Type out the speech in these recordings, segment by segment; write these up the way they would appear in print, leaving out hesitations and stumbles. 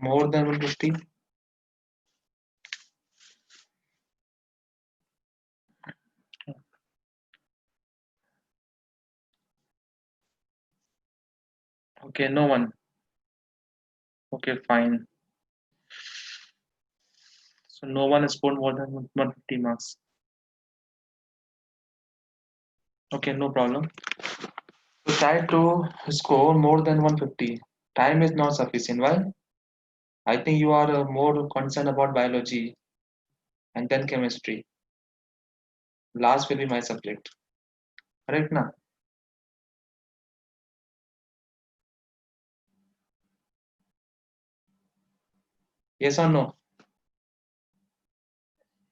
More than 150. Okay, no one. Okay, fine. So no one has scored more than 150 marks. Okay, no problem. So try to score more than 150. Time is not sufficient. Why? I think you are more concerned about biology and then chemistry. Last will be my subject. Correct na? Yes or no?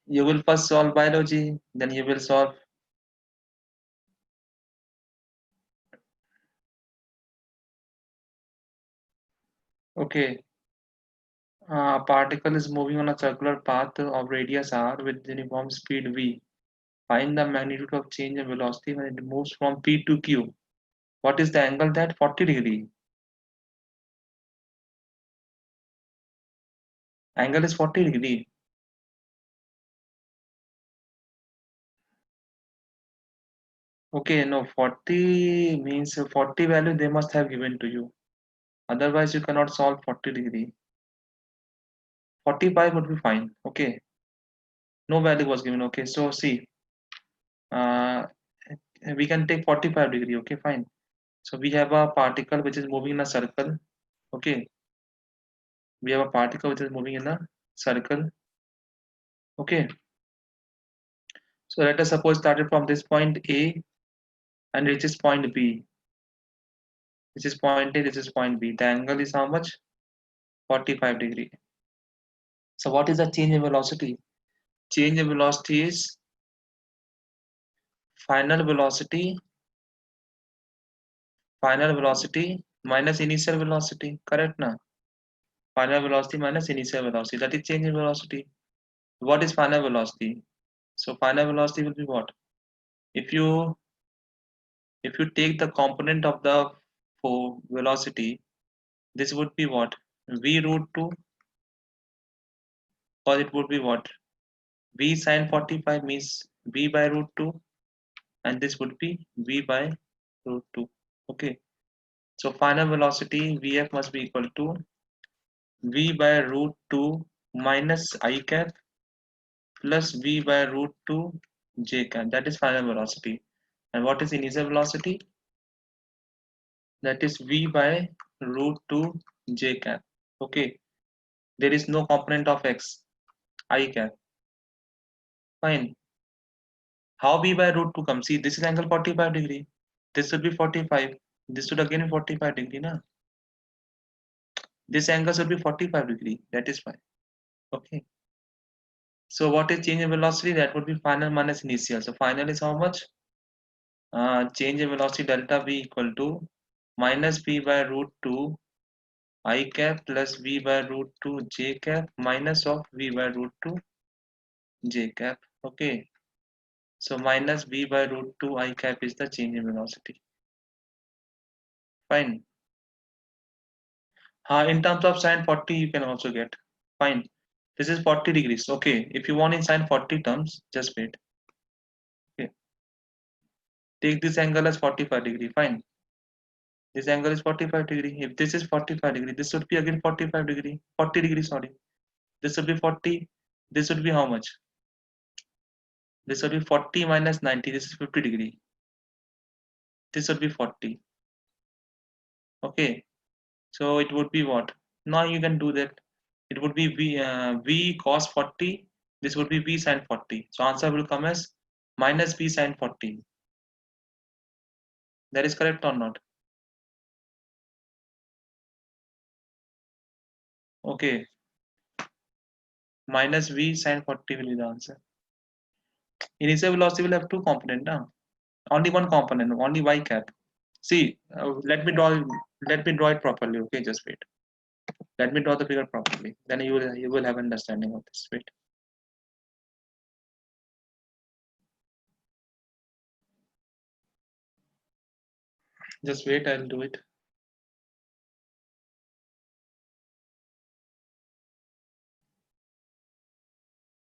You will first solve biology, then you will solve. Okay, a particle is moving on a circular path of radius r with uniform speed v. Find the magnitude of change in velocity when it moves from P to Q. What is the angle that? 40 degree. Angle is 40 degree. Okay, no, 40 means 40 value they must have given to you. Otherwise, you cannot solve 40 degree. 45 would be fine. Okay, no value was given. Okay, so see, uh, we can take 45 degree. Okay, fine. So we have a particle which is moving in a circle. Okay, we have a particle which is moving in a circle. Okay, so let us suppose started from this point A and reaches point B. This is point A, this is point B. The angle is how much? 45 degree. So what is the change in velocity? Change in velocity is final velocity, final velocity minus initial velocity. Correct na? Final velocity minus initial velocity. That is change in velocity. What is final velocity? So final velocity will be what? If you if you take the component of the velocity, this would be what? V root 2, or it would be what? V sine 45 means V by root 2, and this would be V by root 2. Okay, so final velocity Vf must be equal to V by root 2 minus I cap plus V by root 2 j cap. That is final velocity. And what is initial velocity? That is V by root 2 j cap. Okay, there is no component of x, I cap. Fine. How V by root 2 comes? See, this is angle 45 degree. This should be 45. This should again be 45 degree. Na? This angle should be 45 degree. That is fine. Okay. So what is change in velocity? That would be final minus initial. So final is how much? Change in velocity delta V equal to minus V by root 2 I cap plus V by root 2 j cap minus of V by root 2 j cap. Okay. So minus V by root 2 I cap is the change in velocity. Fine. In terms of sine 40, you can also get. Fine. This is 40 degrees. Okay. If you want in sine 40 terms, just wait. Okay. Take this angle as 45 degree. Fine. This angle is 45 degree. If this is 45 degree, this should be again 45 degree. 40 degree, sorry. This should be 40. This should be how much? This should be 40 minus 90. This is 50 degree. This should be 40. Okay. So it would be what? Now you can do that. It would be V cos 40. This would be V sin 40. So answer will come as minus V sin 40. That is correct or not? Okay. Minus V sin 40 will be the answer. Initial velocity will have two components now. Only one component, only y cap. See, let me draw it properly. Okay, just wait. Let me draw the figure properly. Then you will have understanding of this. Wait. Just wait. I'll do it.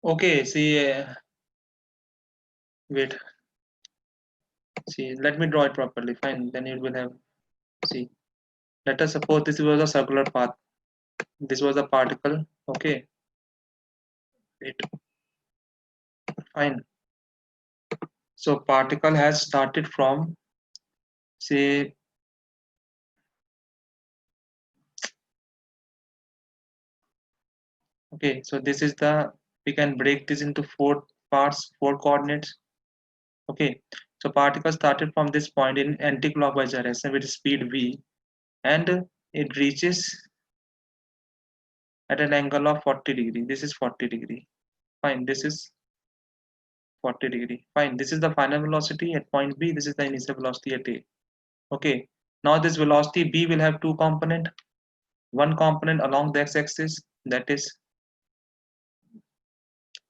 Okay, see, wait, see, let me draw it properly. Fine, then it will have, see, let us suppose this was a circular path. This was a particle. Okay, wait, fine. So particle has started from, say, okay, so this is the, we can break this into four parts, four coordinates. Okay, so particle started from this point in anti-clockwise direction with speed v, and it reaches at an angle of 40 degree. This is 40 degree. Fine, this is 40 degree. Fine, this is the final velocity at point B. This is the initial velocity at A. Okay, now this velocity B will have two component. One component along the x-axis, that is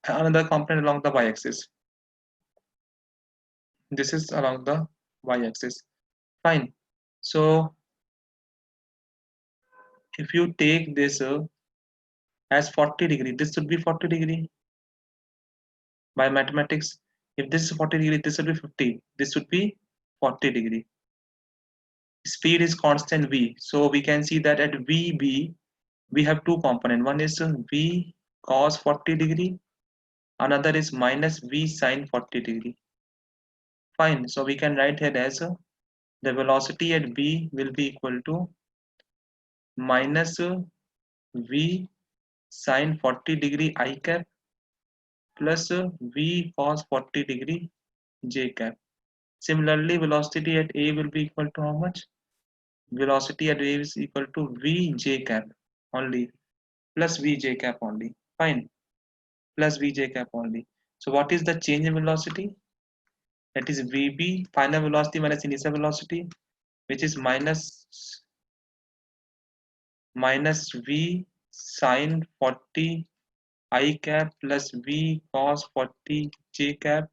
another component along the y-axis. This is along the y-axis. Fine. So if you take this as 40 degree, this should be 40 degree by mathematics. If this is 40 degree, this should be 50. This should be 40 degree. Speed is constant v. So we can see that at VB, we have two component. One is v cos 40 degree. Another is minus v sine 40 degree. Fine. So we can write here as the velocity at B will be equal to minus v sine 40 degree I cap plus v cos 40 degree j cap. Similarly, velocity at A will be equal to how much? Velocity at A is equal to v j cap only plus v j cap only. Fine. Plus v j cap only. So what is the change in velocity? That is vb final velocity minus initial velocity, which is minus v sine 40 I cap plus v cos 40 j cap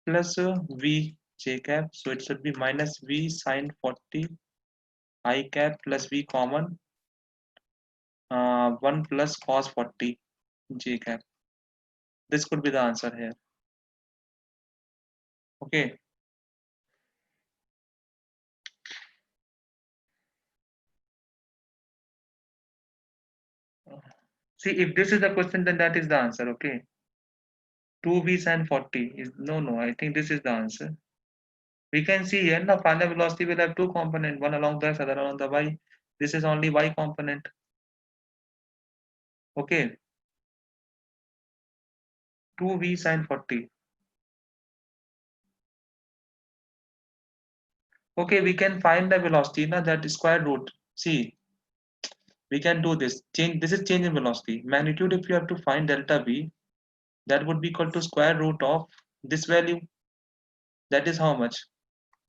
plus v j cap. So it should be minus v sine 40 I cap plus v common 1 plus cos 40 j cap. This could be the answer here. Okay. See, if this is the question, then that is the answer. Okay. 2v sine 40 is no. I think this is the answer. We can see here the final velocity will have two components, one along the x, other along the y. This is only y component. Okay. 2v sine 40. Okay, we can find the velocity, na, that square root. See, we can do this. Change. This is change in velocity. Magnitude, if you have to find delta v, that would be equal to square root of this value. That is how much?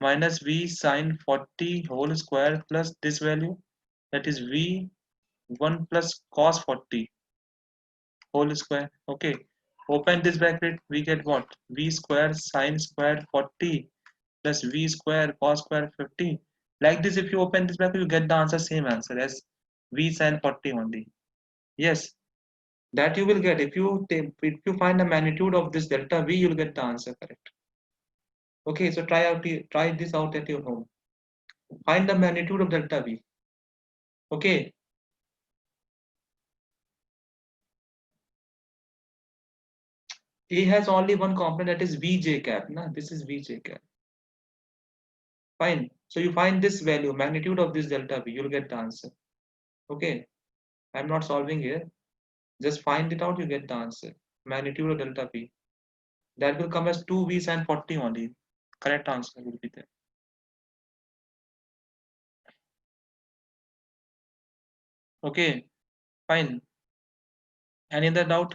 Minus v sine 40 whole square plus this value. That is v 1 plus cos 40 whole square. Okay. Open this bracket. We get what? V square sine square 40 plus v square cos square 50. Like this, if you open this bracket, you get the answer, same answer as v sine 40 only. Yes, that you will get. If you find the magnitude of this delta v, you'll get the answer correct. Okay, so try this out at your home. Find the magnitude of delta v. Okay. A has only one component, that is vj cap. Nah, this is vj cap. Fine. So you find this value, magnitude of this delta v, you'll get the answer. Okay. I'm not solving here. Just find it out, you get the answer. Magnitude of delta v. That will come as 2v sine 40 only. Correct answer will be there. Okay. Fine. Any other doubt?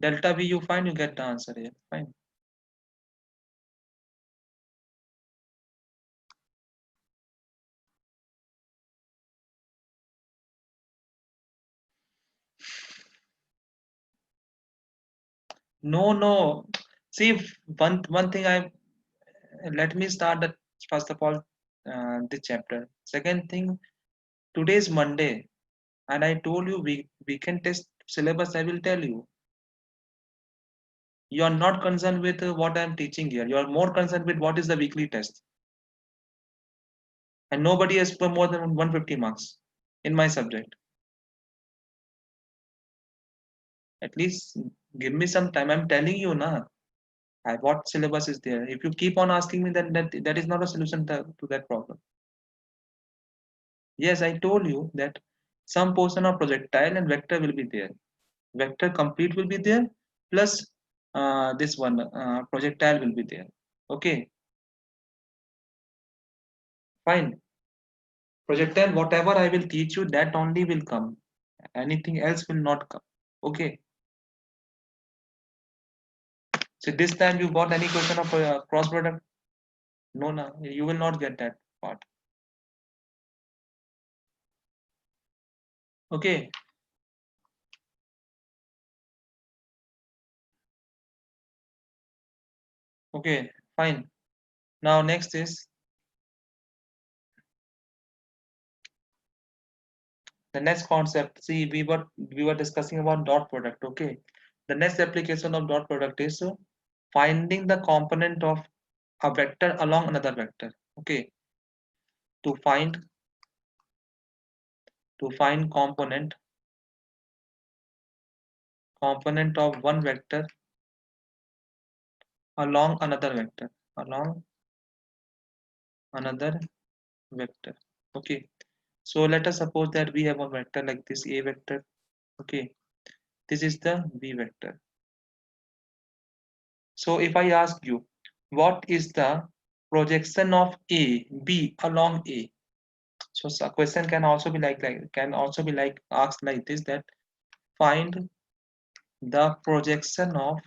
Delta v you find, you get the answer here. Fine. No. See, one thing let me start that first of all, this chapter. Second thing, today is Monday, and I told you we can test syllabus, I will tell you. You are not concerned with what I am teaching here. You are more concerned with what is the weekly test. And nobody has for more than 150 marks in my subject. At least give me some time. I'm telling you now. What syllabus is there? If you keep on asking me, then that is not a solution to that problem. Yes, I told you that some portion of projectile and vector will be there. Vector complete will be there, plus this one projectile will be there. Okay, fine. Projectile, whatever I will teach you, that only will come. Anything else will not come. Okay. So this time you got any question of cross product? No, no, you will not get that part. Okay. Okay, fine. Now next is the next concept. See, we were discussing about dot product. Okay. The next application of dot product is finding the component of a vector along another vector. Okay. To find component of one vector along another vector. Along another vector. Okay. So let us suppose that we have a vector like this A vector. Okay. This is the B vector. So if I ask you, what is the projection of A, B along A? So a question can also be like asked like this, that find the projection of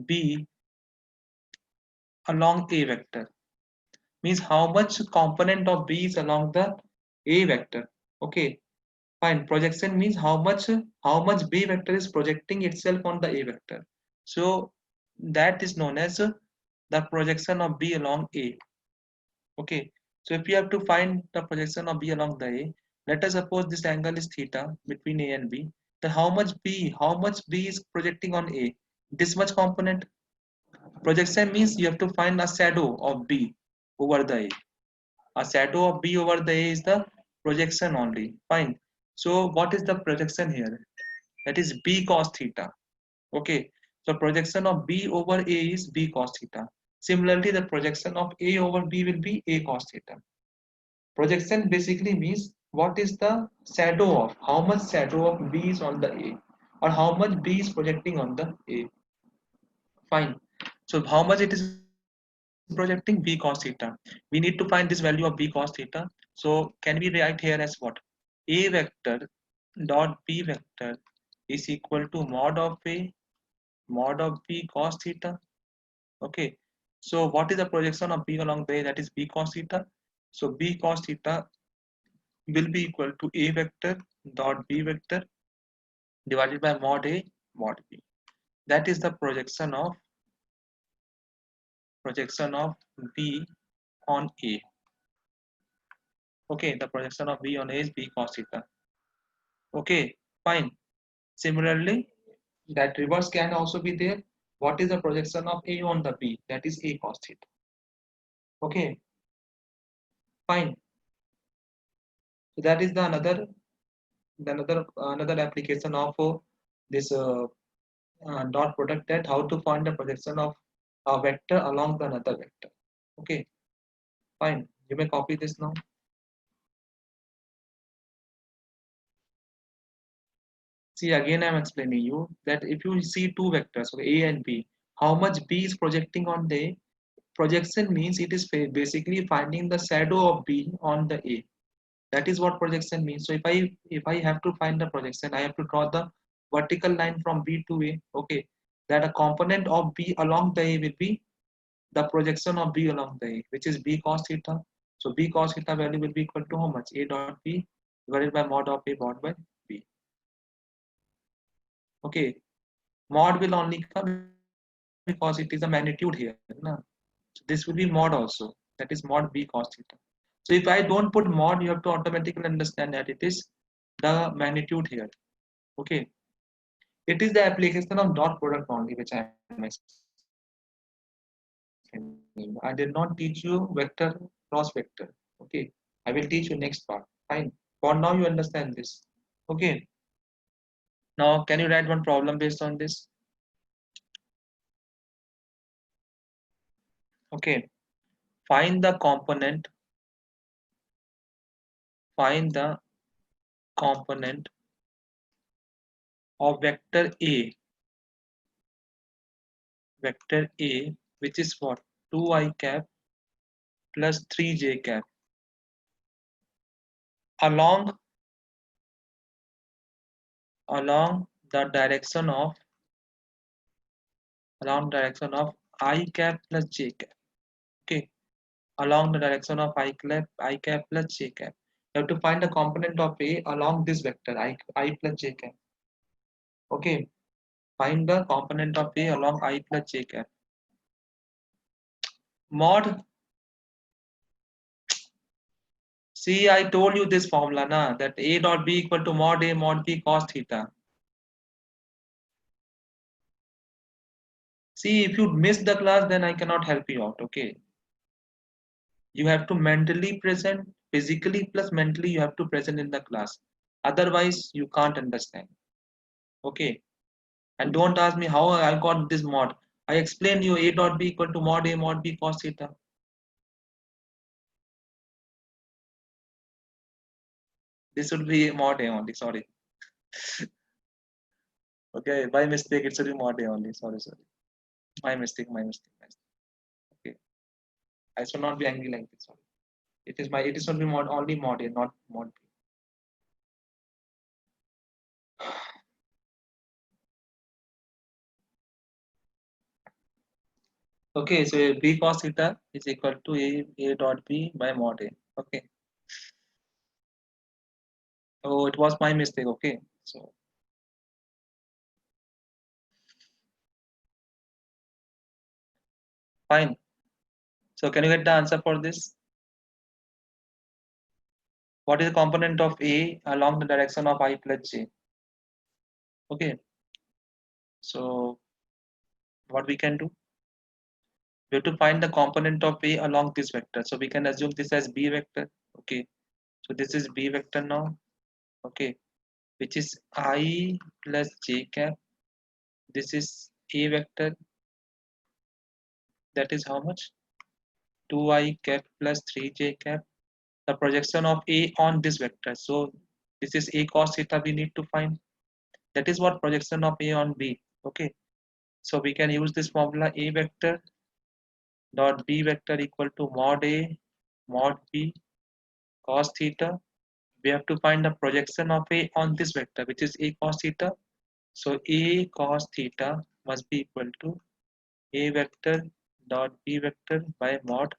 B along A vector. Means how much component of B is along the A vector. Okay, fine. Projection means how much B vector is projecting itself on the A vector. So that is known as the projection of B along A. Okay, so if you have to find the projection of B along the A, let us suppose this angle is theta between A and B. Then how much B is projecting on A? This much component. Projection means you have to find a shadow of B over the A. A shadow of B over the A is the projection only. Fine. So what is the projection here? That is B cos theta. Okay. So projection of B over A is B cos theta. Similarly, the projection of A over B will be A cos theta. Projection basically means what is the shadow of, how much shadow of B is on the A, or how much B is projecting on the A. Fine. So how much it is projecting? B cos theta. We need to find this value of B cos theta. So can we write here as what? A vector dot B vector is equal to mod of A mod of B cos theta. Okay. So what is the projection of B along the A? That is B cos theta. So B cos theta will be equal to A vector dot B vector divided by mod A mod B. That is the projection of B on A. Okay, the projection of B on A is B cos theta. Okay, fine. Similarly, that reverse can also be there. What is the projection of A on the B? That is A cos theta. Okay, fine. So that is another application of this dot product, that how to find the projection of a vector along the another vector. Okay, fine. You may copy this now. See, again I'm explaining you that if you see two vectors, okay, A and B, how much B is projecting on the A? Projection means it is basically finding the shadow of B on the A. That is what projection means. So if I have to find the projection, I have to draw the vertical line from B to A. Okay, that a component of B along the A will be the projection of B along the A, which is B cos theta. So B cos theta value will be equal to how much? A dot B divided by mod of A mod by B. Okay, mod will only come because it is a magnitude here. Na? So this will be mod also. That is mod B cos theta. So if I don't put mod, you have to automatically understand that it is the magnitude here. Okay, it is the application of dot product only which I am explaining. I did not teach you vector cross vector. Okay, I will teach you next part. Fine. For now you understand this. Okay. Now can you write one problem based on this? Okay. Find the component. Find the component of vector A, which is what? 2I cap plus 3j cap along along the direction of I cap plus j cap. Okay, along the direction of I cap plus j cap. You have to find the component of A along this vector I plus j cap. Okay, find the component of A along I plus j cap. Mod. See, I told you this formula na, that A dot B equal to mod A mod B cos theta. See, if you miss the class, then I cannot help you out. Okay, you have to mentally present, physically plus mentally you have to present in the class. Otherwise, you can't understand. Okay, and don't ask me how I got this mod. I explained you A dot B equal to mod A mod B cos theta. This should be mod A only. Sorry. Okay, by mistake it should be mod A only. Sorry, sorry. My mistake. My mistake. My mistake. Okay, I should not be angry like this. Sorry. It is my. It is only mod only mod A, not mod B. Okay, so B cos theta is equal to A dot B by mod A. Okay. Oh, it was my mistake. Okay. So fine. So can you get the answer for this? What is the component of A along the direction of I plus J? Okay. So what we can do? We have to find the component of A along this vector. So we can assume this as B vector. Okay. So this is B vector now. Okay. Which is I plus J cap. This is A vector. That is how much? 2I cap plus 3J cap. The projection of A on this vector. So this is A cos theta we need to find. That is what projection of A on B. Okay. So we can use this formula A vector dot B vector equal to mod A mod B cos theta. We have to find the projection of A on this vector, which is A cos theta. So A cos theta must be equal to A vector dot B vector by mod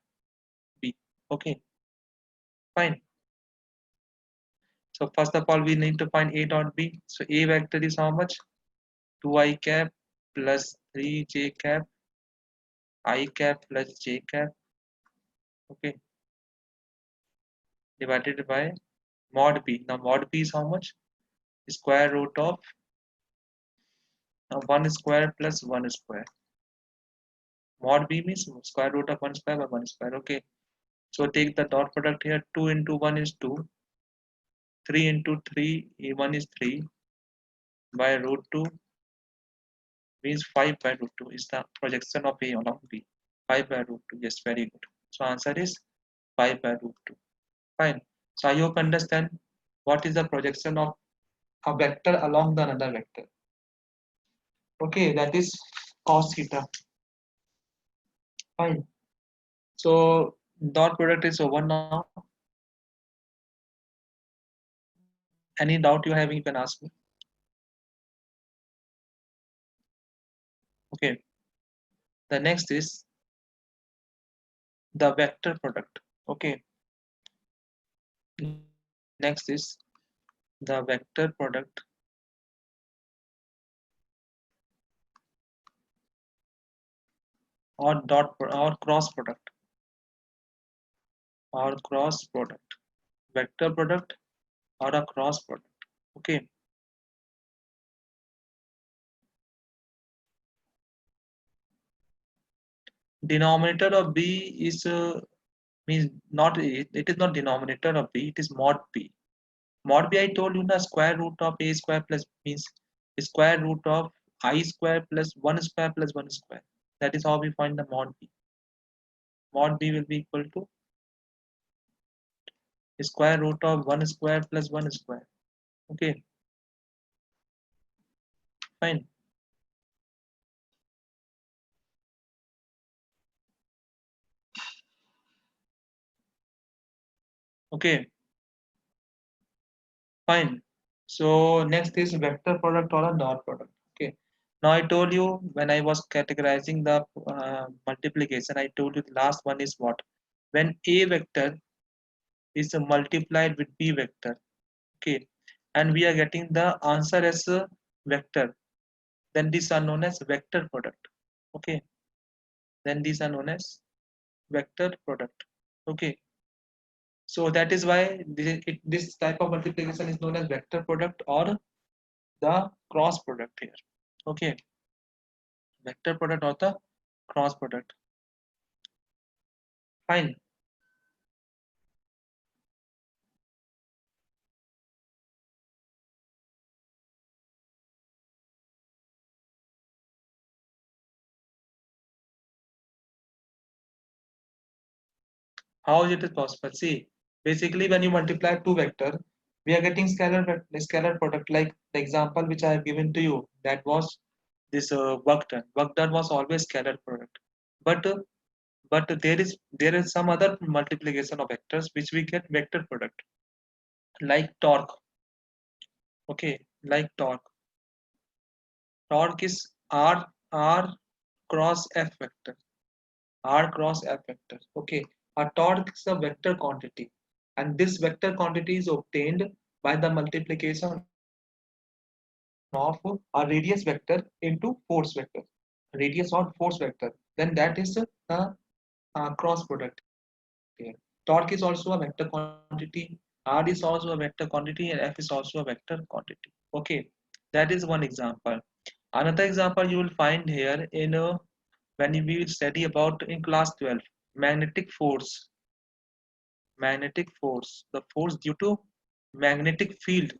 B. Okay, fine. So first of all, we need to find A dot B. So A vector is how much? 2I cap plus 3J cap, I cap plus J cap. Okay, divided by mod B. Now mod B is how much? Square root of 1 square plus 1 square. Mod B means square root of 1 square by 1 square. Okay. So take the dot product here. 2 into 1 is 2. 3 into 3, 1 is 3 by root 2 means 5 by root 2 is the projection of A along B. 5 by root 2. Yes, very good. So answer is 5 by root 2. Fine. So I hope understand what is the projection of a vector along the another vector. Okay, that is cos theta. Fine. So dot product is over now. Any doubt you have, you can ask me. Okay. The next is the vector product. Okay. Next is the vector product or or cross product or cross product. Vector product or a cross product. Okay. Denominator of B is means not it is not denominator of B, it is mod B. Mod B, I told you the square root of a square plus means square root of I square plus 1 square plus 1 square. That is how we find the mod B. Mod B will be equal to square root of 1 square plus 1 square. Okay, fine. Okay, fine. So next is vector product or a dot product. Okay. Now I told you when I was categorizing the multiplication, I told you the last one is what? When A vector is multiplied with B vector. Okay, and we are getting the answer as a vector, then these are known as vector product. Okay, then these are known as vector product. Okay, so that is why this type of multiplication is known as vector product or the cross product here. Okay, vector product or the cross product. Fine. How is it possible? See, basically when you multiply two vector, we are getting scalar product. Like the example which I have given to you, that was this work done. Work done was always scalar product. But there is some other multiplication of vectors which we get vector product, like torque. Okay, like torque. Torque is R cross F vector. R cross F vector. Okay, a torque is a vector quantity, and this vector quantity is obtained by the multiplication of a radius vector into force vector. Radius or force vector. Then that is the cross product here. Torque is also a vector quantity. R is also a vector quantity, and F is also a vector quantity. Okay, that is one example. Another example you will find here in when we will study about in class 12, magnetic force. Magnetic force, the force due to magnetic field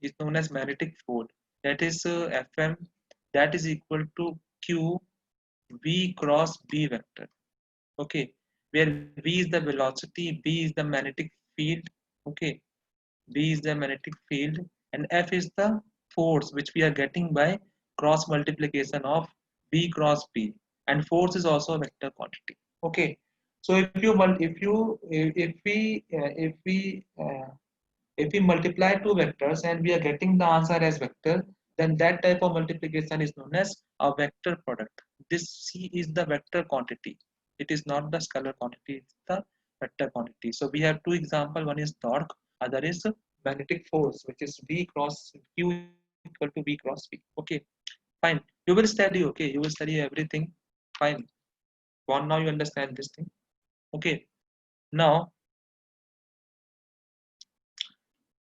is known as magnetic field. That is Fm, that is equal to Q V cross B vector. Okay, where V is the velocity, B is the magnetic field. Okay, B is the magnetic field, and F is the force which we are getting by cross multiplication of B cross B, and force is also a vector quantity. Okay, so if we multiply two vectors and we are getting the answer as vector, then that type of multiplication is known as a vector product. This C is the vector quantity. It is not the scalar quantity, it's the vector quantity. So we have two examples. One is torque, other is magnetic force, which is V cross Q equal to V cross V. Okay, fine. You will study, okay, you will study everything. Fine. One now you understand this thing. Okay. Now,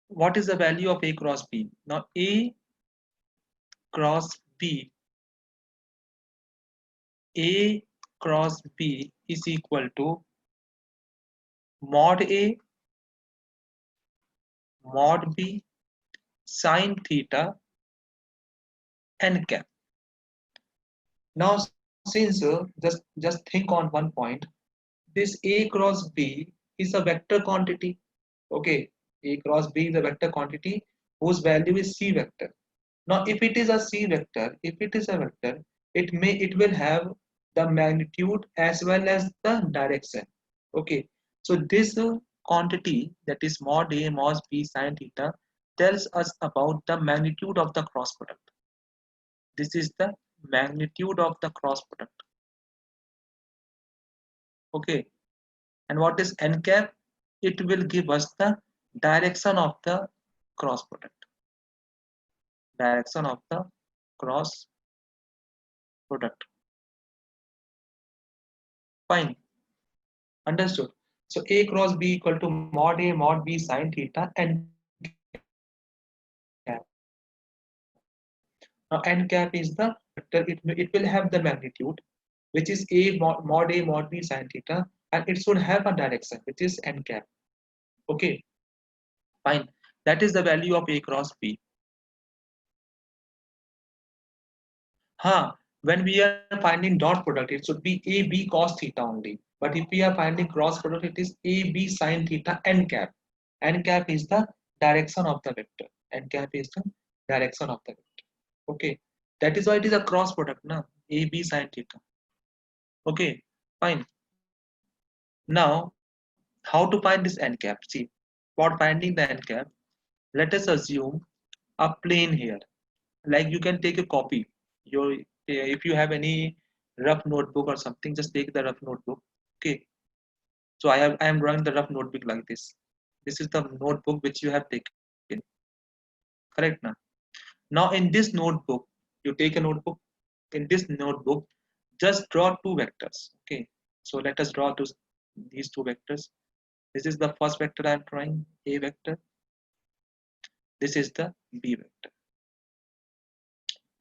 what is the value of A cross B? Now, A cross B, A cross B is equal to mod A mod B sine theta n cap. Now, since just think on one point, this A cross B is a vector quantity. Okay, A cross B is a vector quantity whose value is C vector. Now, if it is a C vector, if it is a vector, it will have the magnitude as well as the direction. Okay, so this quantity, that is mod A mod B sine theta, tells us about the magnitude of the cross product. This is the magnitude of the cross product. Okay, and what is n cap? It will give us the direction of the cross product. Direction of the cross product. Fine. Understood. So A cross B equal to mod A mod B sine theta n cap. Now n cap is the vector, it will have the magnitude, which is a mod a mod b sine theta, and it should have a direction, which is n cap. Okay, fine. That is the value of a cross b. When we are finding dot product, it should be a b cos theta only. But if we are finding cross product, it is a b sine theta n cap. N cap is the direction of the vector. N cap is the direction of the vector. Okay, that is why it is a cross product now. A b sine theta. Okay, fine. Now, how to find this n cap? See, for finding the n cap, let us assume a plane here. Like you can take a copy. If you have any rough notebook or something, just take the rough notebook. Okay. So I am drawing the rough notebook like this. This is the notebook which you have taken. Correct now. Now in this notebook, you take a notebook. In this notebook, just draw two vectors. Okay. So let us draw these two vectors. This is the first vector I am drawing, A vector. This is the B vector.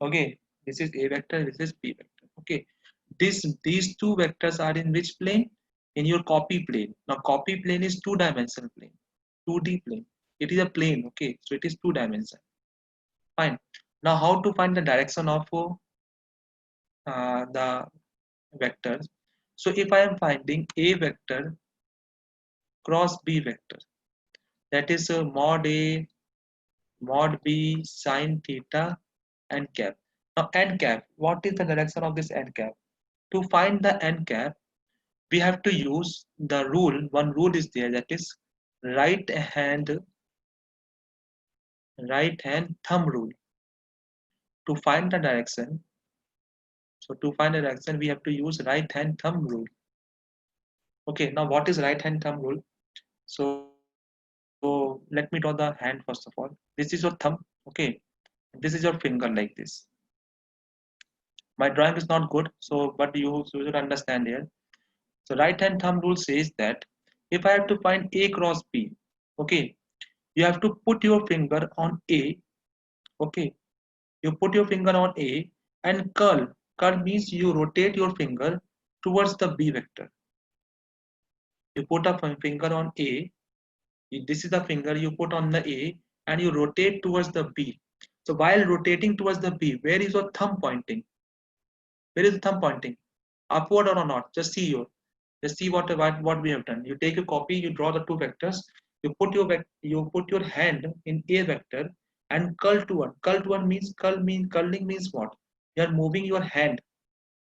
Okay, this is A vector, this is B vector. Okay, these two vectors are in which plane? In your copy plane. Now copy plane is two-dimensional plane, 2D plane. It is a plane. Okay, so it is two-dimensional. Fine. Now how to find the direction of the vectors? So if I am finding A vector cross B vector, that is mod A mod B sine theta n cap. Now n cap, what is the direction of this n cap? To find the n cap, we have to use the rule. One rule is there, that is right hand thumb rule. To find the direction, so to find the direction, we have to use right hand thumb rule. Okay, now what is right hand thumb rule? So let me draw the hand first of all. This is your thumb. Okay, this is your finger like this. My drawing is not good, so but you should understand here. So right hand thumb rule says that if I have to find A cross B, okay, you have to put your finger on A. Okay, you put your finger on A and curl. Curl means you rotate your finger towards the B vector. You put a finger on A. This is the finger you put on the A and you rotate towards the B. So while rotating towards the B, where is your thumb pointing? Where is the thumb pointing? Upward or not? Just see what we have done. You take a copy, you draw the two vectors, you put your hand in A vector and curl to one. Curling means what? You are moving your hand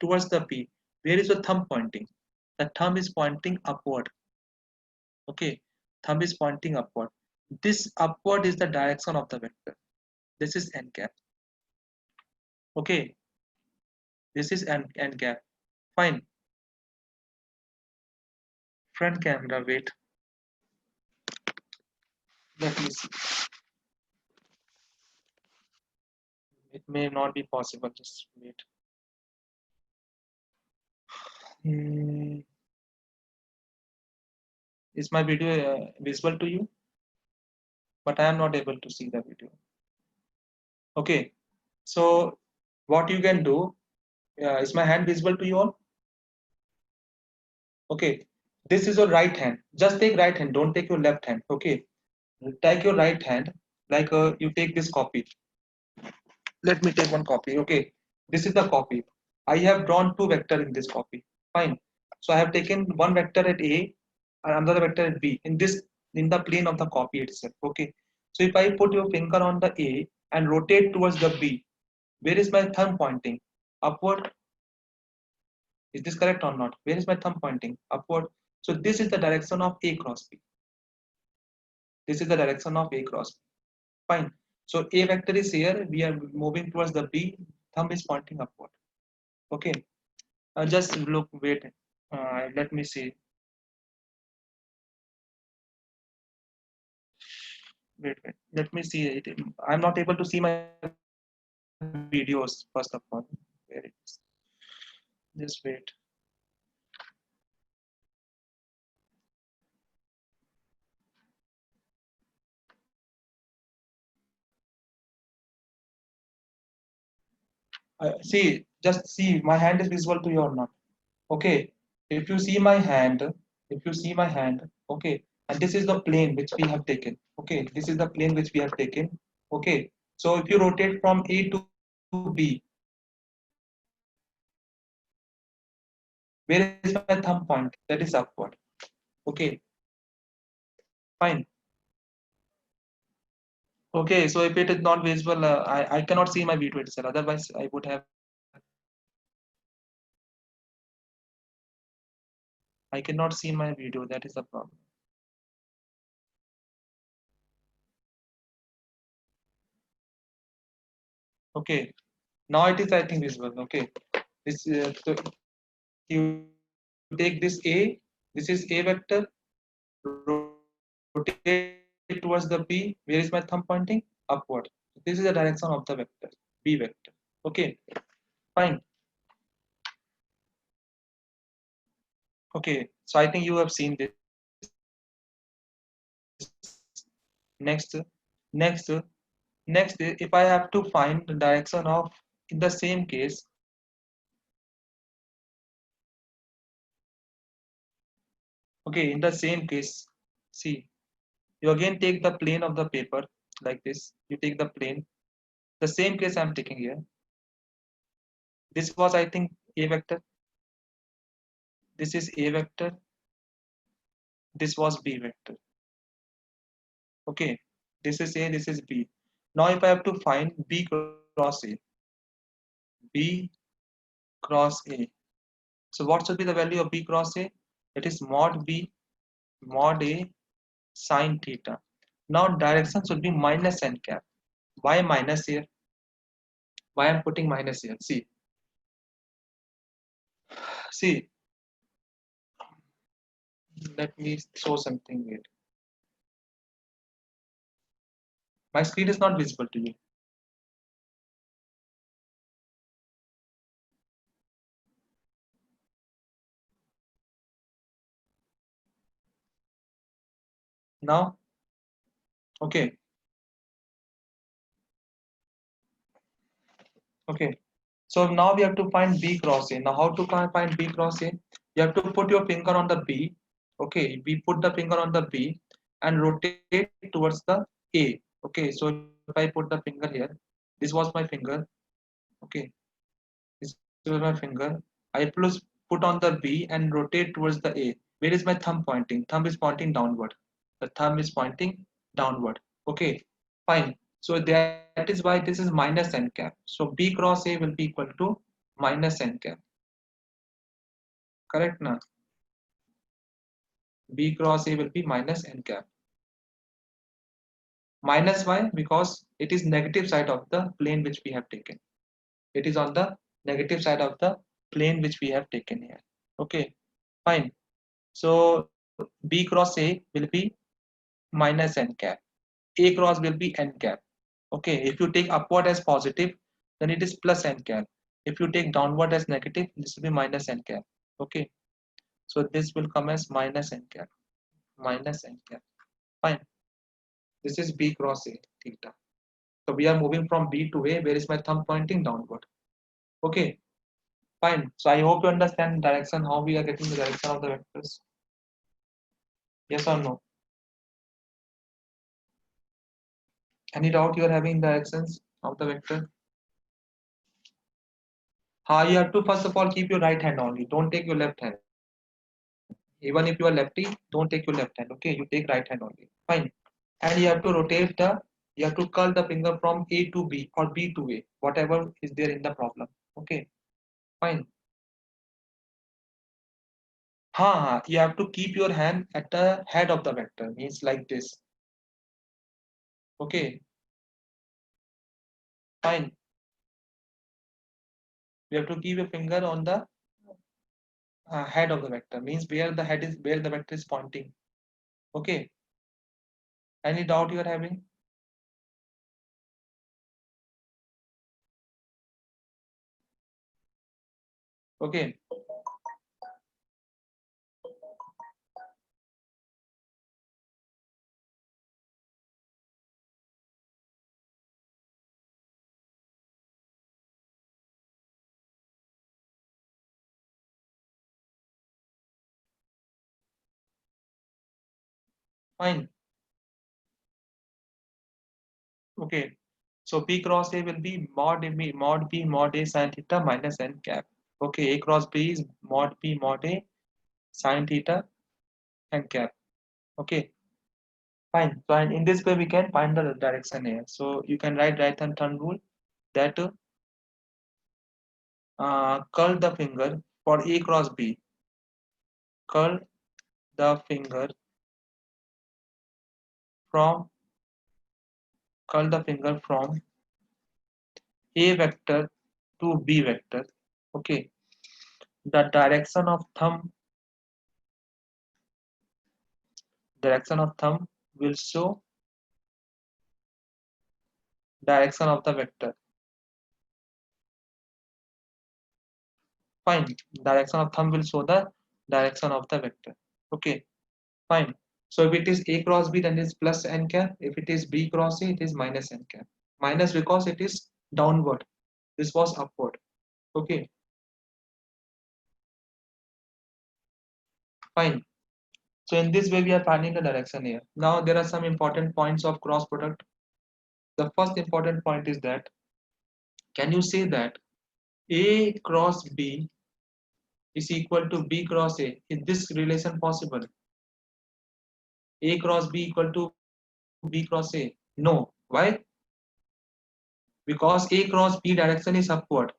towards the B. Where is your thumb pointing? The thumb is pointing upward. Okay, thumb is pointing upward. This upward is the direction of the vector. This is n cap. Okay, this is n cap. Fine. Front camera, wait. Let me see. It may not be possible. Just wait. Hmm. Is my video visible to you? But I am not able to see the video. Okay. So what you can do, is my hand visible to you all? Okay. This is your right hand. Just take right hand. Don't take your left hand. Okay. Take your right hand. Like you take this copy. Let me take one copy. Okay. This is the copy. I have drawn two vector in this copy. Fine. So I have taken one vector at A and another vector at B in the plane of the copy itself. Okay. So if I put your finger on the A and rotate towards the B, where is my thumb pointing? Upward. Is this correct or not? Where is my thumb pointing? Upward. So this is the direction of A cross B. This is the direction of A cross B. Fine. So A vector is here. We are moving towards the B. Thumb is pointing upward. Okay. Just look. Wait. Let me see. Wait. Let me see it. I'm not able to see my videos. First of all, where it is. Just wait. See, just see, my hand is visible to you or not. Okay. If you see my hand, if you see my hand, okay, and this is the plane which we have taken. Okay, this is the plane which we have taken. Okay. So if you rotate from A to B, where is my thumb point? That is upward. Okay, fine. Okay, so if it is not visible, I cannot see my video itself. Otherwise, I would have. I cannot see my video. That is the problem. Okay, now it is I think visible. Okay, this so you take this A. This is A vector. Rotate towards the B. Where is my thumb pointing? Upward. This is the direction of the vector. B vector. Okay, fine. Okay, so I think you have seen this. Next, next, next. If I have to find the direction of in the same case, okay, in the same case, see, you again take the plane of the paper like this. You take the plane. The same case I'm taking here. This was, I think, A vector. This is A vector. This was B vector. Okay, this is A, this is B. Now if I have to find B cross A, B cross A. So what should be the value of B cross A? It is mod B, mod A sine theta. Now direction should be minus n cap. Why minus here? Why I'm putting minus here? See, let me show something here. My screen is not visible to you. Now, okay, okay. So now we have to find B cross A. Now how to find B cross A? You have to put your finger on the B. Okay, we put the finger on the B and rotate towards the A. Okay, so if I put the finger here, this was my finger. Okay, this was my finger. I plus put on the B and rotate towards the A. Where is my thumb pointing? Thumb is pointing downward. The thumb is pointing downward. Okay, fine. So that is why this is minus n cap. So B cross A will be equal to minus n cap. Correct now? B cross A will be minus n cap. Minus why? Because it is negative side of the plane which we have taken. It is on the negative side of the plane which we have taken here. Okay, fine. So B cross A will be minus n cap. A cross will be n cap. Okay, if you take upward as positive, then it is plus n cap. If you take downward as negative, this will be minus n cap. Okay, so this will come as minus n cap. Minus n cap. Fine. This is B cross A theta. So we are moving from B to A. Where is my thumb pointing? Downward. Okay, fine. So I hope you understand direction, how we are getting the direction of the vectors. Yes or no? Any doubt you are having in directions of the vector? You have to first of all keep your right hand only. Don't take your left hand. Even if you are lefty, don't take your left hand. Okay, you take right hand only. Fine. And you have to rotate you have to curl the finger from A to B or B to A, whatever is there in the problem. Okay, fine. You have to keep your hand at the head of the vector, means like this. Okay, fine. You have to keep your finger on the head of the vector, means where the head is, where the vector is pointing. Okay, any doubt you are having? Okay, Fine. Okay. So B cross A will be mod B mod A sin theta minus n cap. Okay, A cross B is mod B mod A sin theta n cap. Okay, fine. So and in this way we can find the direction here. So you can write right hand turn rule that curl the finger for A cross B. Curl the finger from curl the finger from A vector to B vector. Okay, the direction of thumb will show direction of the vector. Fine. Direction of thumb will show the direction of the vector. Okay. Fine. So if it is A cross B, then it is plus n cap. If it is B cross A, it is minus n cap. Minus because it is downward. This was upward. Okay. Fine. So in this way, we are finding the direction here. Now there are some important points of cross product. The first important point is that can you say that A cross B is equal to B cross A? Is this relation possible? A cross B equal to B cross A? No. Why? Because A cross B direction is upward,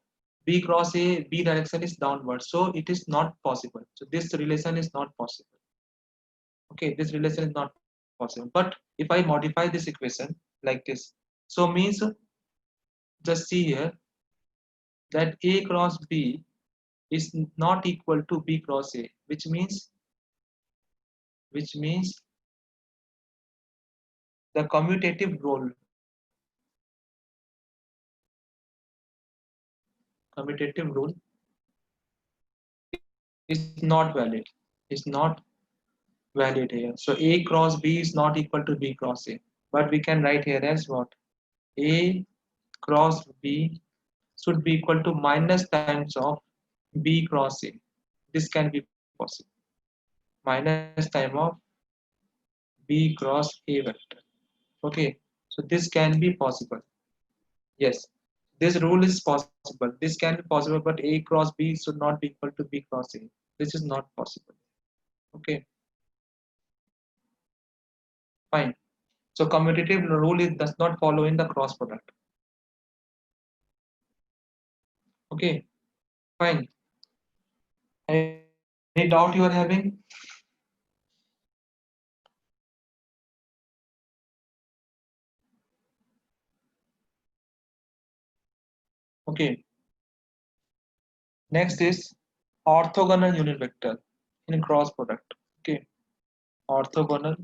B cross A B direction is downward, so it is not possible. So this relation is not possible. Okay, this relation is not possible. But if I modify this equation like this, so means just see here that A cross B is not equal to B cross A, which means the commutative rule is not valid. Is not valid here. So A cross B is not equal to B cross A. But we can write here as what? A cross B should be equal to minus times of B cross A. This can be possible. Minus time of B cross A vector. Okay. So this can be possible. Yes. This rule is possible. This can be possible, but A cross B should not be equal to B cross A. This is not possible. Okay. Fine. So commutative rule does not follow in the cross product. Okay. Fine. Any doubt you are having? Okay. Next is orthogonal unit vector in cross product. Okay. Orthogonal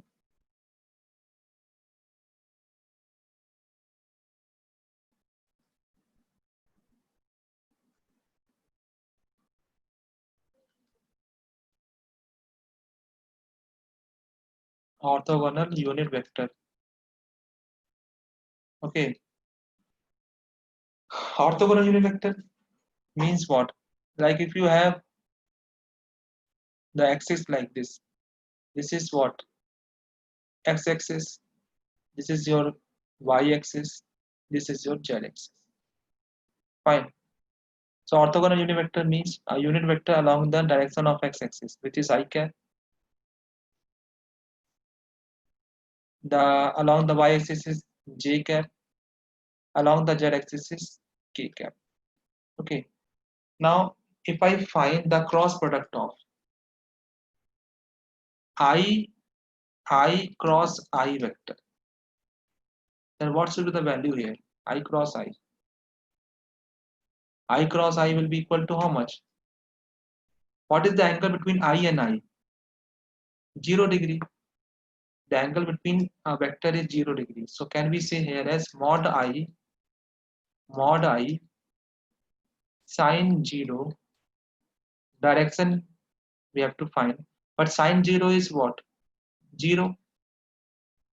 unit vector. Okay. Orthogonal unit vector means what? Like if you have the axis like this is what? X axis, this is your y axis, this is your z axis. Fine. So orthogonal unit vector means a unit vector along the direction of x axis, which is I cap. The along the y axis is j cap. Along the z axis is k cap. Okay. Now, if I find the cross product of I cross I vector, then what should be the value here? I cross I. I cross I will be equal to how much? What is the angle between I and I? 0 degree. The angle between a vector is 0 degree. So can we say here as mod I sine 0 direction we have to find. But sine 0 is what? 0.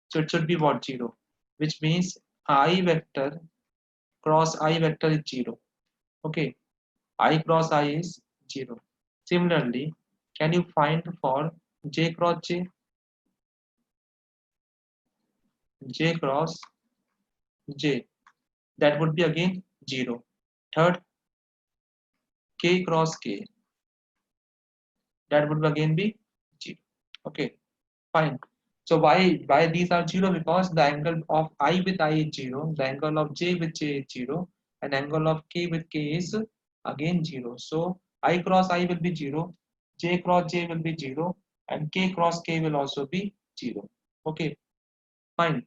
So it should be what? 0. Which means I vector cross I vector is 0. Okay. I cross I is 0. Similarly, can you find for j cross j? j cross j, that would be again 0. Third, k cross k, that would again be 0. Okay, fine. So why these are 0? Because the angle of I with I is 0, the angle of j with j is 0, and angle of k with k is again 0. So I cross I will be 0, j cross j will be 0, and k cross k will also be 0. Okay, fine.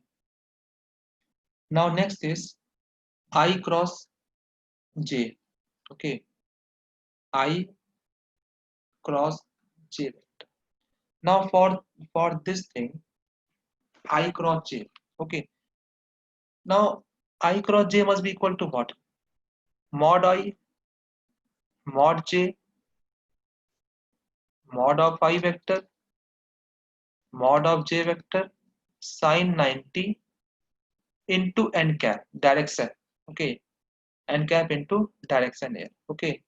Now next is I cross j. Okay, I cross j. Now for this thing, I cross j. Okay, now I cross j must be equal to what? Mod I, mod j, mod of I vector, mod of j vector, sine 90 into n cap direction. Okay, n cap into direction here. Okay,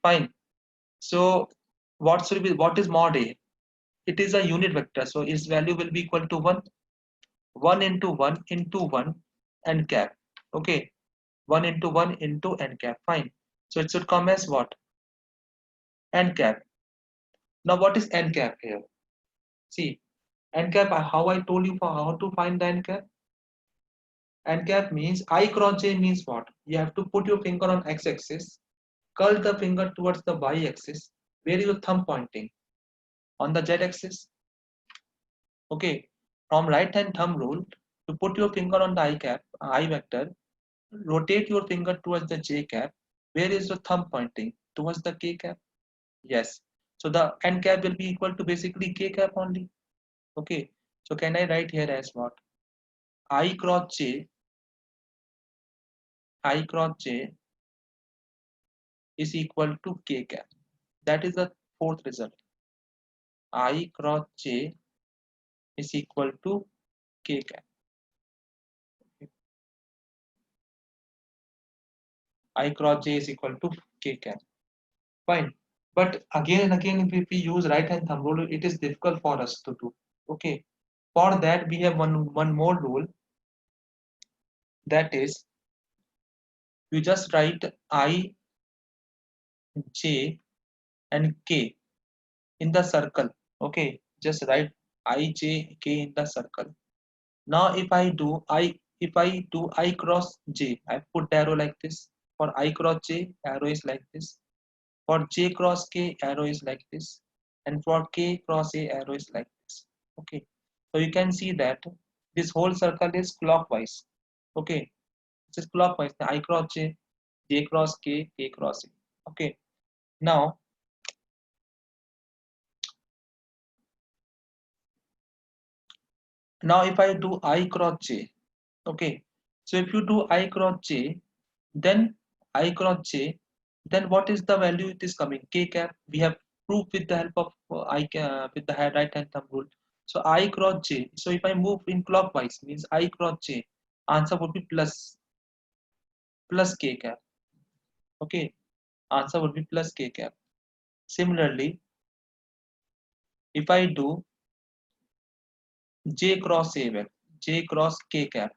fine. So what is mod a? It is a unit vector, so its value will be equal to 1. 1 into 1 into 1 n cap. Okay, 1 into 1 into n cap. Fine. So it should come as what? N cap. Now what is n cap here? See, n cap, how I told you for how to find the n cap. N cap means I cross j means what? You have to put your finger on x-axis, curl the finger towards the y-axis. Where is your thumb pointing? On the z-axis. Okay. From right hand thumb rule, to put your finger on the I vector, rotate your finger towards the j cap. Where is your thumb pointing? Towards the k cap. Yes. So the n cap will be equal to basically k cap only. Okay. So can I write here as what? I cross j is equal to k cap. That is the fourth result. I cross j is equal to k cap. I cross j is equal to k cap. Fine. But again and again, if we use right hand thumb rule, it is difficult for us to do. Okay. For that, we have one more rule. That is, you just write I, j, and k in the circle. Okay. Just write I, j, k in the circle. Now if I do I cross j, I put arrow like this. For I cross j, arrow is like this. For j cross k, arrow is like this. And for k cross a, arrow is like this. Okay. So you can see that this whole circle is clockwise. Okay. This is clockwise. I cross j cross k, k cross a. Okay. Now if I do I cross j, okay. So if you do I cross j, then I cross j, then what is the value it is coming? K cap. We have proved with the help of with the right hand thumb rule. So I cross j. So if I move in clockwise, means I cross j, answer would be plus k cap. Okay, answer would be plus k cap. Similarly, if I do j cross a, well, j cross k cap,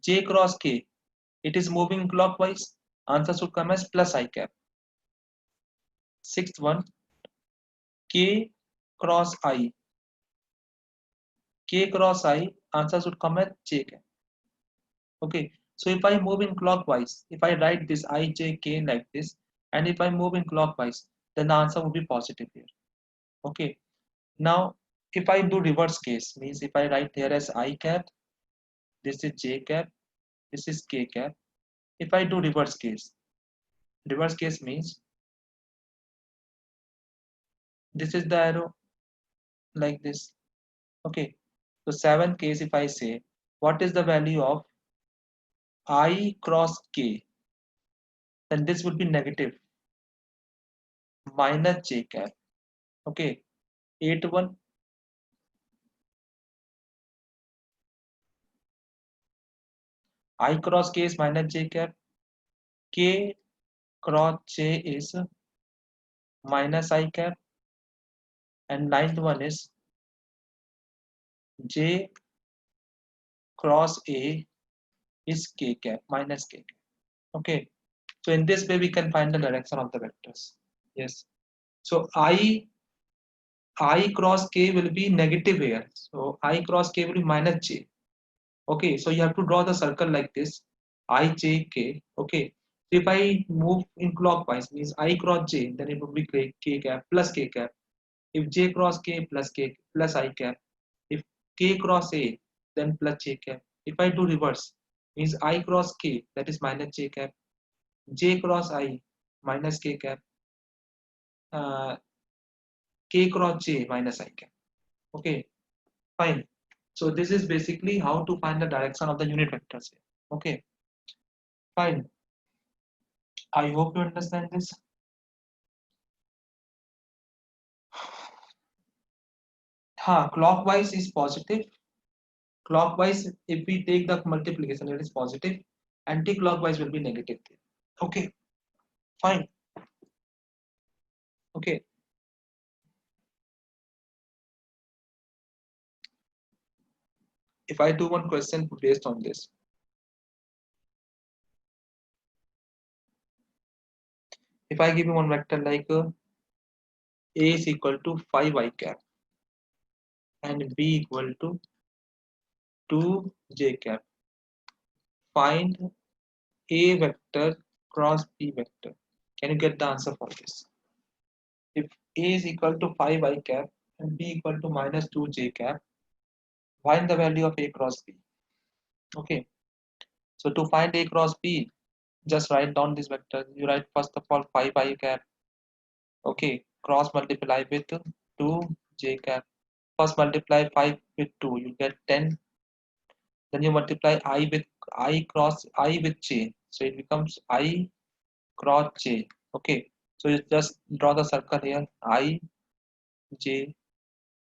j cross k, it is moving clockwise. Answer should come as plus I cap. Sixth one, k cross I. K cross I, answer should come as j cap. Okay, so if I move in clockwise, if I write this I, j, k like this, and if I move in clockwise, then the answer would be positive here. Okay, now if I do reverse case, means if I write here as I cap, this is j cap, this is k cap. If I do reverse case means this is the arrow like this. Okay, so seventh case, if I say what is the value of I cross k, then this would be negative minus j cap. Okay, 8 1, I cross k is minus j cap, k cross j is minus I cap, and ninth one is j cross A is k cap minus k cap. Okay, so in this way we can find the direction of the vectors. Yes, so I cross k will be negative here, so I cross k will be minus j. Okay, so you have to draw the circle like this, I j k. Okay, so if I move in clockwise means I cross j, then it would be k cap plus k cap. If j cross k plus k plus I cap. If k cross a, then plus j cap. If I do reverse, means I cross k, that is minus j cap. J cross I minus k cap. Uh, k cross j minus I cap. Okay, fine. So this is basically how to find the direction of the unit vectors here. Okay, fine. I hope you understand this. Clockwise is positive. Clockwise, if we take the multiplication, it is positive. Anti-clockwise will be negative. Okay, fine. Okay. If I do one question based on this, if I give you one vector like A is equal to 5 I cap and B equal to 2 J cap, find A vector cross B vector. Can you get the answer for this? If A is equal to 5 I cap and B equal to minus 2 J cap, find the value of A cross B. Okay, so to find A cross B, just write down this vector. You write first of all 5 I cap. Okay, cross multiply with 2 J cap. First multiply 5 with 2, you get 10. Then you multiply I with I cross I with J. So it becomes I cross J. Okay, so you just draw the circle here. I, J,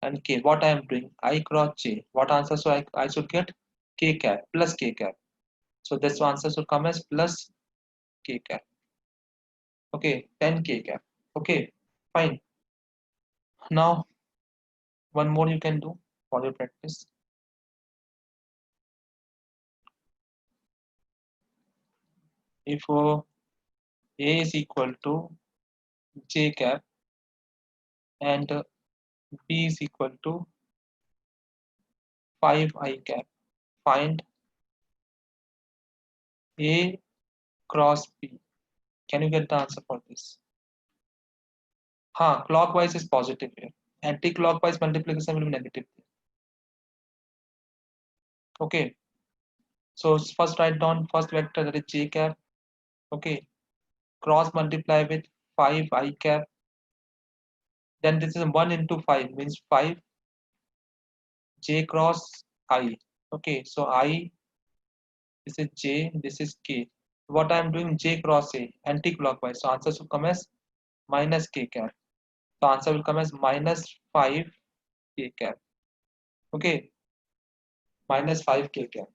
and K. What I am doing? I cross J. What answer? So I should get K cap plus K cap. So this answer should come as plus K cap. Okay, 10 K cap. Okay, fine. Now one more you can do for your practice. If A is equal to J cap and B is equal to 5 I cap, find A cross B. Can you get the answer for this? Clockwise is positive here. Anti-clockwise multiplication will be negative. Okay, so first write down first vector, that is J cap. Okay, cross multiply with 5 I cap. Then this is 1 into 5 means 5 J cross I. Okay, so I, this is J, this is K. What I am doing, J cross A, anti-clockwise. So answer should come as minus K cap. The answer will come as minus 5 K cap. Okay, minus 5 K cap.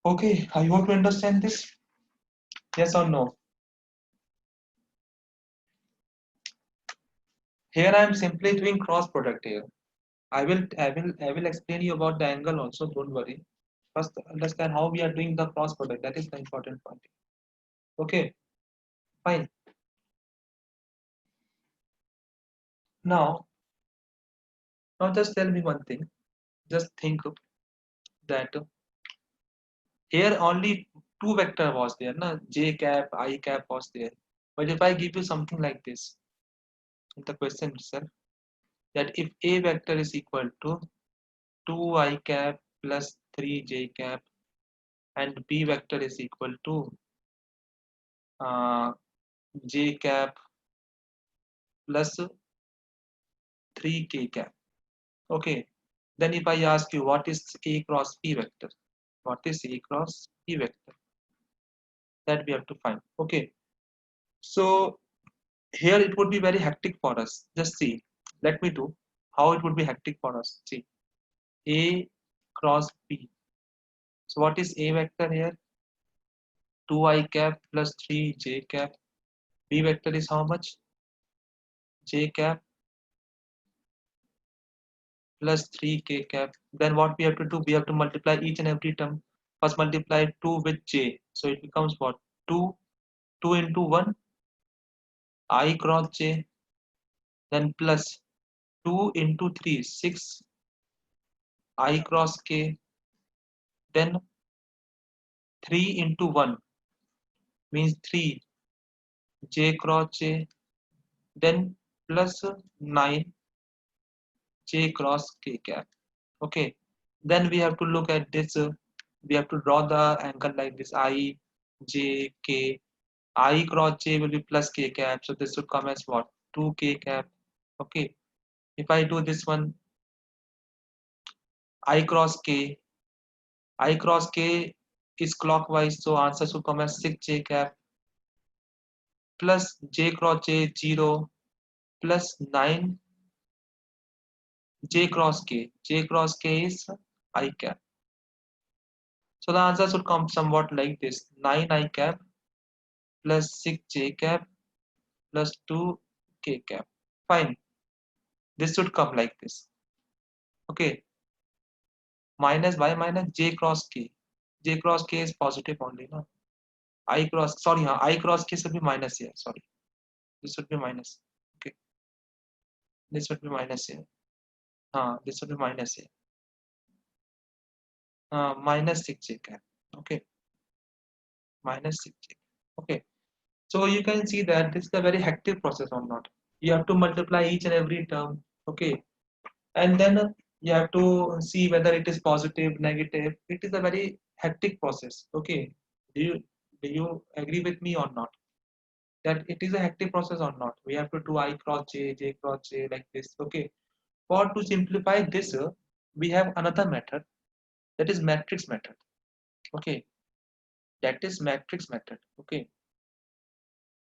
Okay, I hope you understand this. Yes or no? Here I am simply doing cross product here. I will explain you about the angle also. Don't worry. First, understand how we are doing the cross product. That is the important point. Okay, fine. Now, now just tell me one thing. Just think that here only two vector was there, na? J cap, I cap was there. But if I give you something like this in the question itself, that if A vector is equal to 2 I cap plus 3 J cap and B vector is equal to uh, J cap plus 3 K cap. Okay, then if I ask you what is A cross P vector, what is A cross P vector, that we have to find. Okay, so here it would be very hectic for us. Just see, let me do how it would be hectic for us. See, A cross P. So what is A vector here? 2 I cap plus 3 J cap. B vector is how much? J cap plus 3k cap. Then what we have to do? We have to multiply each and every term. First multiply 2 with j. So it becomes what? 2, 2 into 1, I cross j. Then plus 2 into 3, 6, I cross k. Then 3 into 1 means 3, j cross j. Then plus 9, j cross k cap. Okay. Then we have to look at this. We have to draw the angle like this: I, j, k. I cross j will be plus k cap. So this would come as what? 2k cap. Okay. If I do this one, I cross k. I cross k is clockwise. So answer should come as 6j cap plus j cross j 0 plus 9 j cross k. J cross k is I cap. So the answer should come somewhat like this: 9 I cap plus 6 j cap plus 2 k cap. Fine. This should come like this. Okay. Minus y minus j cross k. J cross k is positive only, no? I cross, sorry, I cross k should be minus here. Sorry. This should be minus. Okay. This should be minus here. This should be minus here. Minus 6 j cap. Okay. Minus 6 j. Okay. So you can see that this is a very hectic process or not. You have to multiply each and every term. Okay. And then you have to see whether it is positive, negative. It is a very hectic process. Okay. Do you agree with me or not? That it is a hectic process or not? We have to do I cross j, j cross j like this. Okay. For to simplify this, we have another method, that is matrix method. Okay. That is matrix method. Okay.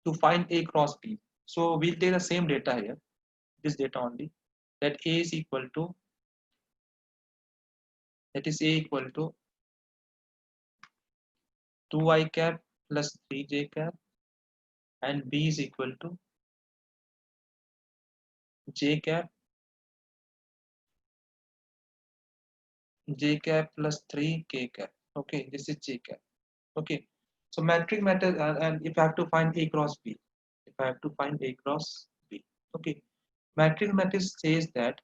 To find A cross B. So we'll take the same data here, this data only, that A is equal to, that is A equal to 2i cap plus 3j cap, and B is equal to j cap, j cap plus 3k cap. Okay, this is j cap. Okay, so matrix method, and if I have to find A cross B, if I have to find A cross B, okay, matrix method says that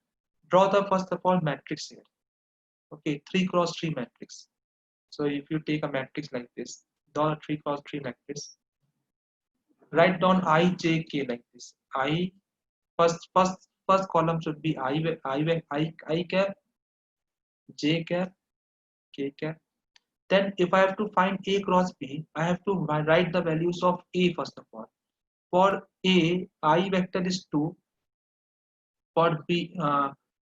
draw the first of all matrix here. Okay, 3 cross 3 matrix. So if you take a matrix like this, draw a 3 cross 3 matrix, write down I j k like this. I first column should be I cap, j cap, k cap. Then if I have to find A cross B, I have to write the values of A first of all. For A, I vector is 2. For B,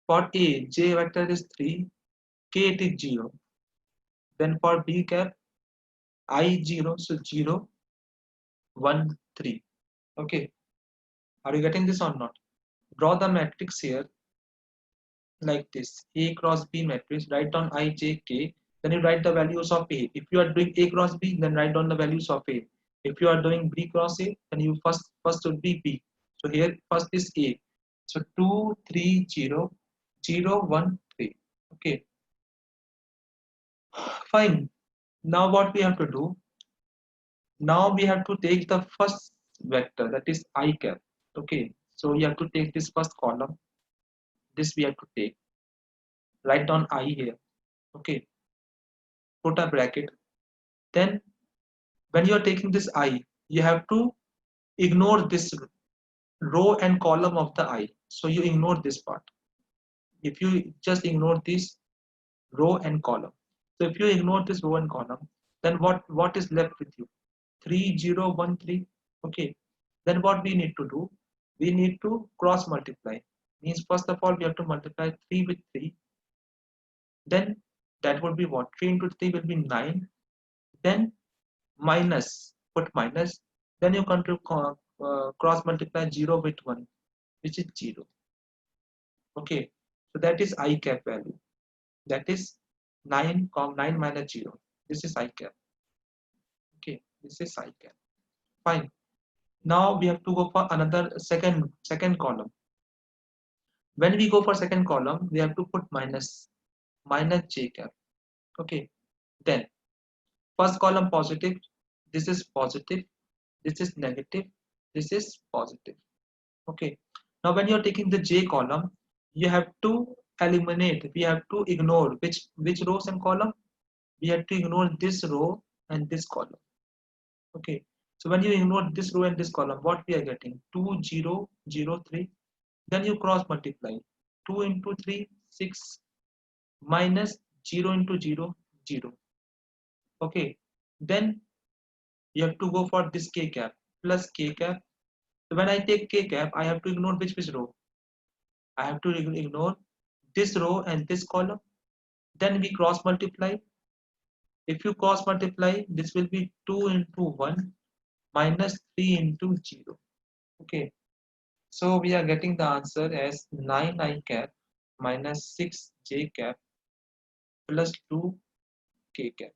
for A, J vector is 3. K it is 0. Then for B cap, I 0, so 0, 1, 3. Okay, are you getting this or not? Draw the matrix here like this: A cross B matrix. Write down I j k. Then you write the values of A. If you are doing A cross B, then write down the values of A. If you are doing B cross A, then you first would be B. So here first is A. So 2, 3, 0, 0, 1, 3. Okay, fine. Now what we have to do? Now we have to take the first vector, that is I cap. Okay, so you have to take this first column. This we have to take. Write down I here. Okay, put a bracket. Then when you are taking this I, you have to ignore this row and column of the I. So you ignore this part. If you just ignore this row and column. So if you ignore this row and column, then what is left with you? 3, 0, 1, 3. Okay. Then what we need to do? We need to cross multiply. Means first of all we have to multiply 3 with 3. Then that would be what? 3 into 3 will be 9. Then minus, put minus. Then you can cross multiply 0 with 1, which is 0. Okay, so that is I cap value. That is 9, 9 minus 0. This is I cap. Okay, this is I cap. Fine. Now we have to go for another second column. When we go for second column, we have to put minus j cap. Okay. Then first column positive, this is positive, this is negative, this is positive. Okay. Now when you're taking the j column, you have to eliminate, we have to ignore which rows and column? We have to ignore this row and this column. Okay. So when you ignore this row and this column, what we are getting? 2, 0, 0, 3. Then you cross multiply. 2 into 3, 6, minus 0 into 0, 0. Okay. Then you have to go for this k cap plus k cap. So when I take k cap, I have to ignore which row? I have to ignore this row and this column. Then we cross multiply. If you cross multiply, this will be 2 into 1 minus 3 into 0. Okay. So we are getting the answer as 9 I cap minus 6 j cap plus 2 k cap.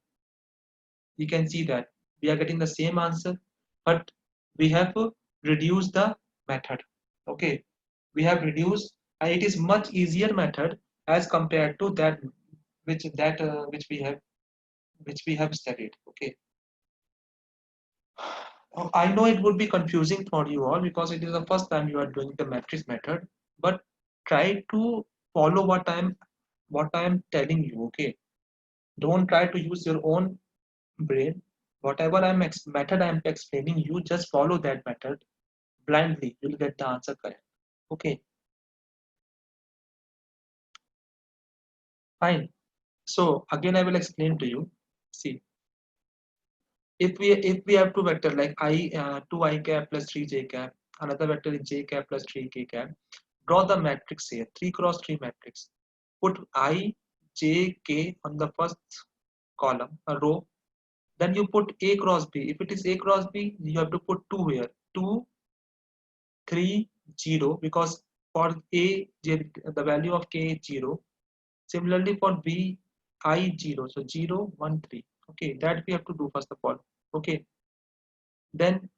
You can see that we are getting the same answer, but we have reduced the method. Okay, we have reduced, and it is much easier method as compared to that which we have studied. Okay. I know it would be confusing for you all because it is the first time you are doing the matrix method, but try to follow what I am telling you. Okay, don't try to use your own brain. Whatever method I'm explaining you, just follow that method blindly. You'll get the answer correct. Okay, fine. So again, I will explain to you. See, if we have two vector like two I cap plus three j cap, another vector is j cap plus three k cap. Draw the matrix here, 3 cross 3 matrix. Put I, j, k on the first column, a row. Then you put A cross B. If it is A cross B, you have to put 2 here. 2, 3, 0, because for A, the value of K is 0. Similarly for B, I 0. So 0, 1, 3. Okay, that we have to do first of all. Okay, then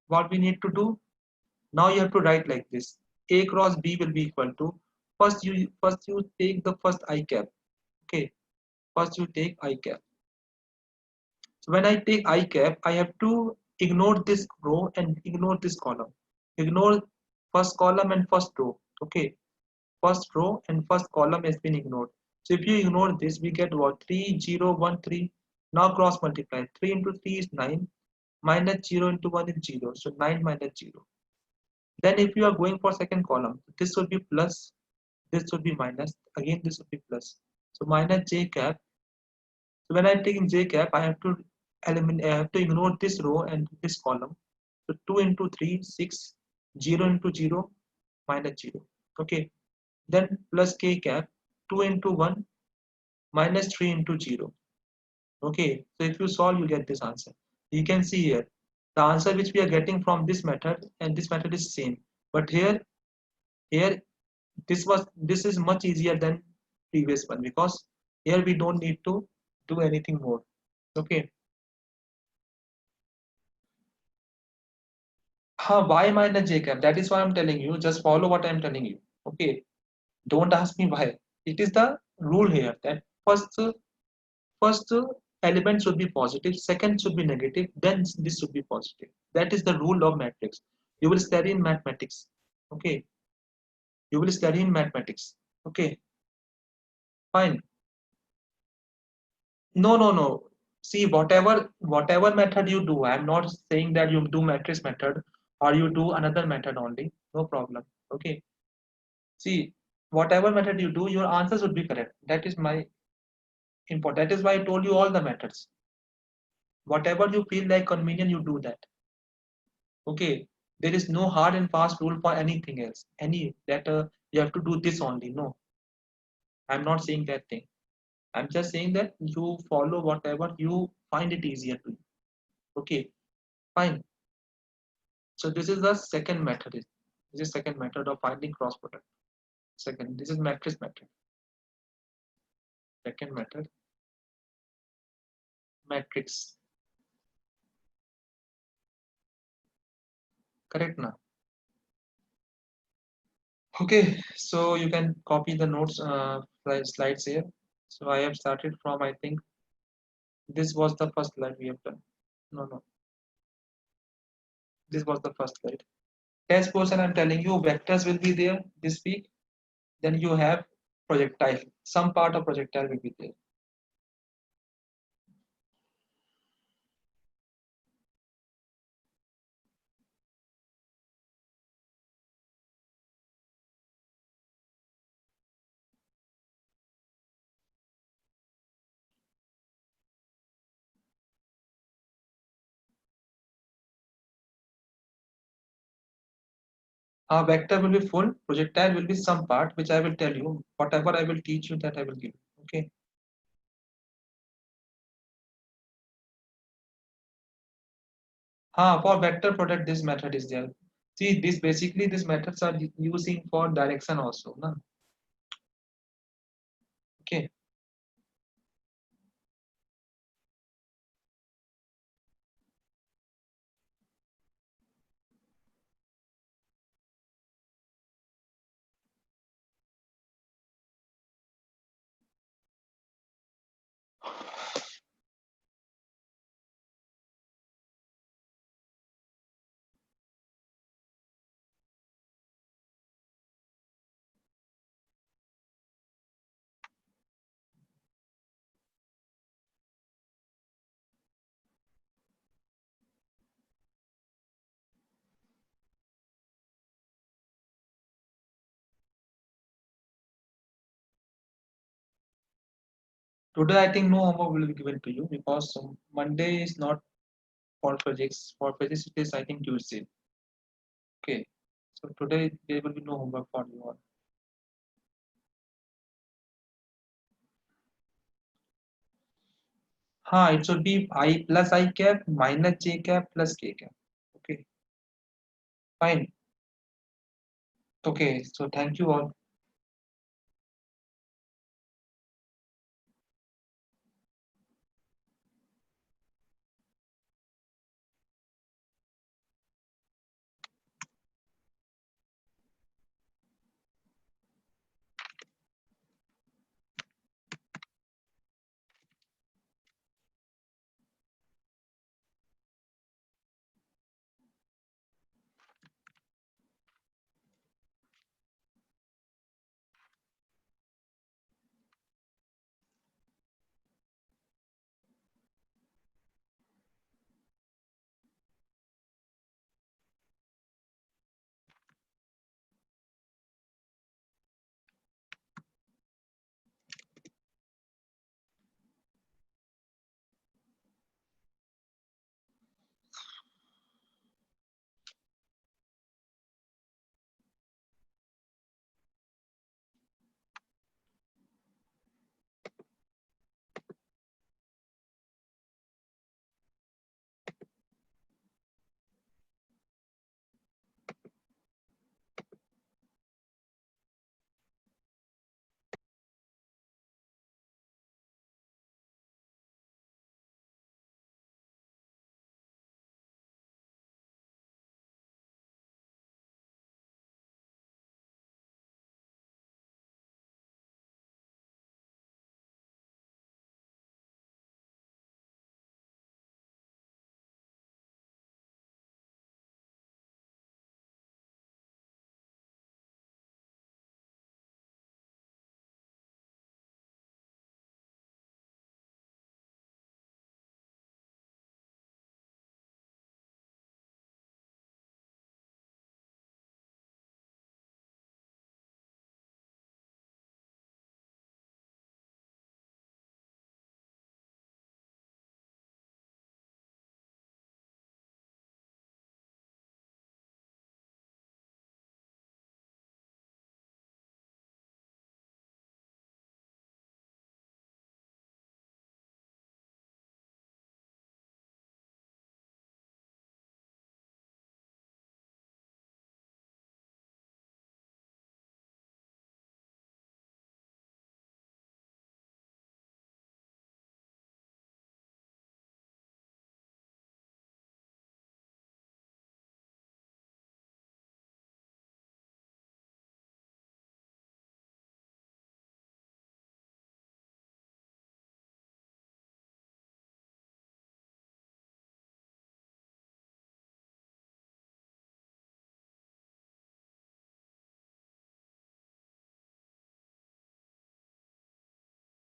what we need to do? Now you have to write like this. A cross B will be equal to, first you take the first I cap. Okay, first you take I cap. So when I take I cap, I have to ignore this row and ignore this column. Ignore first column and first row. Okay, first row and first column has been ignored. So if you ignore this, we get what? 3, 0, 1, 3. Now cross multiply. 3 into 3 is 9. Minus 0 into 1 is 0. So 9 minus 0. Then if you are going for second column, this will be plus, this will be minus. Again, this will be plus. So minus j cap. So when I take in j cap, I have to eliminate. I have to ignore this row and this column. So 2 into 3, 6. 0 into 0, minus 0. Okay. Then plus k cap. 2 into 1, minus 3 into 0. Okay. So if you solve, you get this answer. You can see here the answer which we are getting from this method and this method is same. But here this is much easier than previous one because here we don't need to do anything more. Okay. Why minus j cap? That is why I'm telling you. Just follow what I'm telling you. Okay. Don't ask me why. It is the rule here that first element should be positive, second should be negative, then this should be positive. That is the rule of matrix. You will study in mathematics. Okay. You will study in mathematics. Okay. Fine. No. See, whatever method you do, I'm not saying that you do matrix method or you do another method only. No problem. Okay. See, whatever method you do, your answers would be correct. That is my import. That is why I told you all the methods. Whatever you feel like convenient, you do that. Okay. There is no hard and fast rule for anything else. Any that you have to do this only. No, I'm not saying that thing. I'm just saying that you follow whatever you find it easier to you. Okay. Fine. So this is the second method. This is second method of finding cross product. Second, this is matrix method. Second method, matrix. Correct now. Okay, so you can copy the notes slides here. So I have started from, I think this was the first slide we have done. No, this was the first slide. Test portion, I'm telling you, vectors will be there this week. Then you have projectile. Some part of projectile will be there. Vector will be full, projectile will be some part, which I will tell you. Whatever I will teach you, that I will give you. Okay. For vector product, this method is there. See, this basically these methods are using for direction also. Na? Okay. Today, I think no homework will be given to you because Monday is not for physics. For physics, it is, I think, Tuesday. Okay. So today, there will be no homework for you all. It should be I plus I cap minus j cap plus k cap. Okay. Fine. Okay. So thank you all.